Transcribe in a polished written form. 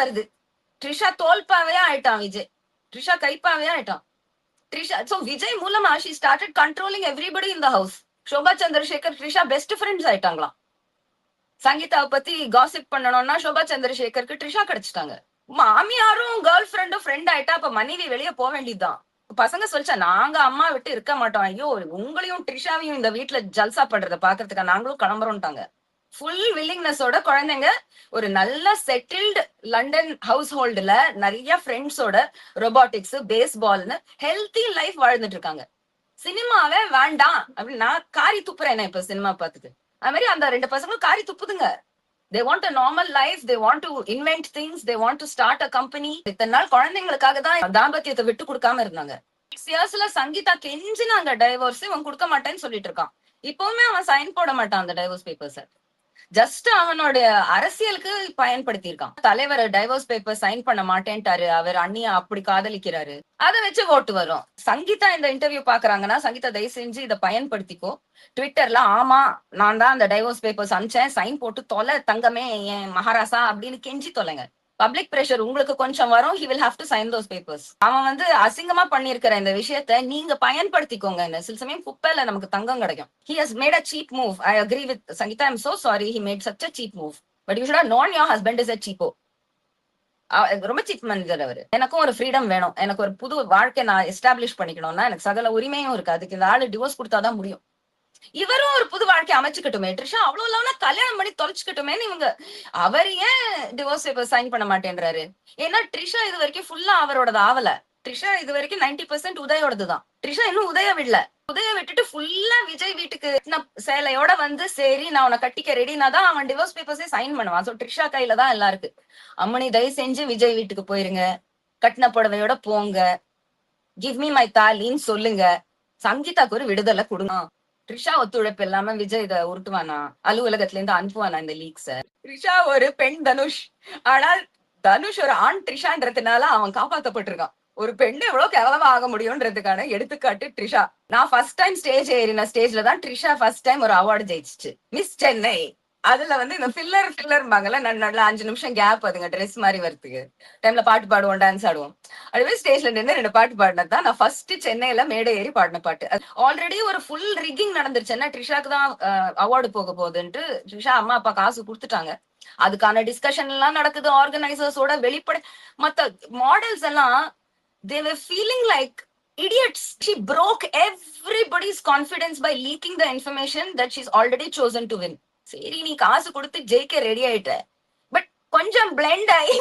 வருது. ட்ரிஷா தோல்பாவே ஆயிட்டான் விஜய். ட்ரிஷா கைப்பாவே ஆயிட்டான். ட்ரிஷா சோ விஜய் மூலமா she started controlling everybody in the house. Shobha Chandrasekhar Trisha best friends ஆயிட்டாங்களாம். சங்கீதாவை பத்தி காசிப் பண்ணணும்னா ஷோபா சந்திரசேகருக்கு ட்ரிஷா கிடைச்சிட்டாங்க. மாமியாரும் கேர்ள் ஃப்ரெண்டும் ஃப்ரெண்ட் ஆயிட்டா அப்ப மனைவி வெளியே போக வேண்டியதுதான். பசங்க சொல்லிச்சா நாங்க அம்மா விட்டு இருக்க மாட்டோம். ஐயோ உங்களையும் ட்ரிஷாவையும் இந்த வீட்டுல ஜல்சா பண்றத பாக்குறதுக்கு நாங்களும் கிளம்புறோம்ட்டாங்க. ஃபுல் வில்லிங்னஸோட குழந்தைங்க ஒரு நல்ல செட்டில்டு லண்டன் ஹவுஸ் ஹோல்டுல நிறைய ஃப்ரெண்ட்ஸோட ரொபாட்டிக்ஸ் பேஸ்பால்னு ஹெல்த்தி லைஃப் வாழ்ந்துட்டு இருக்காங்க. சினிமாவே வேண்டாம் அப்படின்னு நான் காரி துப்புறேன் இப்ப சினிமா பார்த்துட்டு. அது மாதிரி அந்த 2 பசங்களும் காரி துப்புதுங்க. they want a normal life, they want to invent things, they want to start a company. இத்தனை நாள் குழந்தைங்களுக்காக தான் தாம்பத்தியத்தை விட்டு கொடுக்காம இருந்தாங்க. 6 இயர்ஸ்ல சங்கீதா கெஞ்சினாங்க டைவோர்ஸ், இவன் கொடுக்க மாட்டேன்னு சொல்லிட்டு இருக்கான். இப்பவுமே அவன் சைன் போட மாட்டான் அந்த டைவோர்ஸ் பேப்பர்ஸ். ஜஸ்ட் அவனுடைய அரசியலுக்கு பயன்படுத்தி இருக்கான். தலைவர் டைவோர்ஸ் பேப்பர் சைன் பண்ண மாட்டேன்ட்டாரு, அவர் அண்ணியா அப்படி காதலிக்கிறாரு, அதை வச்சு ஓட்டு வரும். சங்கீதா இந்த இன்டர்வியூ பாக்குறாங்கன்னா சங்கீதா தயவு செஞ்சு இதை பயன்படுத்திக்கோ. ட்விட்டர்ல ஆமா நான் தான் அந்த டைவோர்ஸ் பேப்பர்ஸ் அனுப்பிச்சேன், சைன் போட்டு தொலை தங்கமே என் மகாராசா அப்படின்னு கெஞ்சி தொலைங்க. பப்ளிக் பிரஷர் உங்களுக்கு கொஞ்சம் வரும். he will have to sign those papers. அவன் வந்து அசிங்கமா பண்ணிருக்கிற இந்த விஷயத்த நீங்க பயன்படுத்திக்கோங்க. சில சமயம் குப்பையில நமக்கு தங்கம் கிடைக்கும். he has made a cheap move. I agree with Sangeeta. I'm so sorry he made such a cheap move. But you should have known your husband is a cheapo. ரொம்ப சீப் மனிதர் அவரு. எனக்கும் ஒரு ஃப்ரீடம் வேணும், எனக்கு ஒரு புது வாழ்க்கை நான் எஸ்டாப்ளிஷ் பண்ணிக்கணும்னா எனக்கு சகல உரிமையும் இருக்கு. அதுக்கு இந்த ஆளு டிவோர்ஸ் கொடுத்தாதான் முடியும். இவரும் ஒரு புது வாழ்க்கை அமைச்சுக்கட்டுமே, ட்ரிஷா அவ்வளவு இல்லாம கல்யாணம் பண்ணி தொலைச்சுக்கட்டுமே. இவங்க அவர் ஏன் டிவோர்ஸ் பேப்பர் சைன் பண்ண மாட்டேன்றாரு? ஏன்னா ட்ரிஷா இது வரைக்கும் ஃபுல்லா அவரோடது ஆவல. ட்ரிஷா இது வரைக்கும் 90% உதயோடதுதான். ட்ரிஷா இன்னும் உதய விடல. உதய விட்டுட்டு ஃபுல்லா விஜய் வீட்டுக்கு சேலையோட வந்து சரி நான் உன்னை கட்டிக்க ரெடினா தான் அவன் டிவோர்ஸ் பேப்பர்ஸே சைன் பண்ணுவான். சோ ட்ரிஷா கையில தான் எல்லாம் இருக்கு. அம்மனி தயவு செஞ்சு விஜய் வீட்டுக்கு போயிருங்க, கட்டின புடவையோட போங்க, கிவ் மீ மை தாலின்னு சொல்லுங்க, சங்கீதாக்கு ஒரு விடுதலை கொடுங்க. ட்ரிஷா ஒத்துழைப்பு இல்லாம விஜய் இதை உருட்டுவானா? அலுவலகத்துல இருந்து அனுப்புவானா இந்த லீக்ஸ? ட்ரிஷா ஒரு பெண் தனுஷ், ஆனால் தனுஷ் ஒரு ஆண் ட்ரிஷான்றதுனால அவன் காப்பாத்தப்பட்டிருக்கான். ஒரு பெண் எவ்வளவு கேவலமா ஆக முடியும்ன்றதுக்கான எடுத்துக்காட்டு ட்ரிஷா. நான் ஃபர்ஸ்ட் டைம் ஸ்டேஜ் ஏறின ஸ்டேஜ்ல தான் ட்ரிஷா ஃபர்ஸ்ட் டைம் ஒரு அவார்டு ஜெயிச்சிச்சு, மிஸ் சென்னை. அதுல வந்து இந்த ஃபில்லர்பாங்கல்ல நல்லா 5 நிமிஷம் கேப், அதுங்க ட்ரெஸ் மாதிரி வரதுக்கு டைம்ல பாட்டு பாடுவோம், டான்ஸ் ஆடுவோம். அதுவே ஸ்டேஜ்ல நின்று 2 பாட்டு பாடினதான் நான் ஃபர்ஸ்ட் சென்னையில மேடை ஏறி பாடின பாட்டு. ஆல்ரெடி ஒரு ஃபுல் ரிக்கிங் நடந்துருச்சுன்னா ட்ரிஷாக்கு தான் அவார்டு போக போகுதுன்ட்டு ட்ரிஷா அம்மா அப்பா காசு கொடுத்துட்டாங்க. அதுக்கான டிஸ்கஷன் எல்லாம் நடக்குது ஆர்கனைசர்ஸோட. வெளிப்படை மத்த மாடல்ஸ் எல்லாம் they were feeling like idiots. She broke everybody's confidence by leaking the information that she's already chosen to win. சரி நீ காசு கொடுத்து ஜெயிக்க ரெடி ஆயிட்ட, பட் கொஞ்சம் பிளெண்ட் ஆகி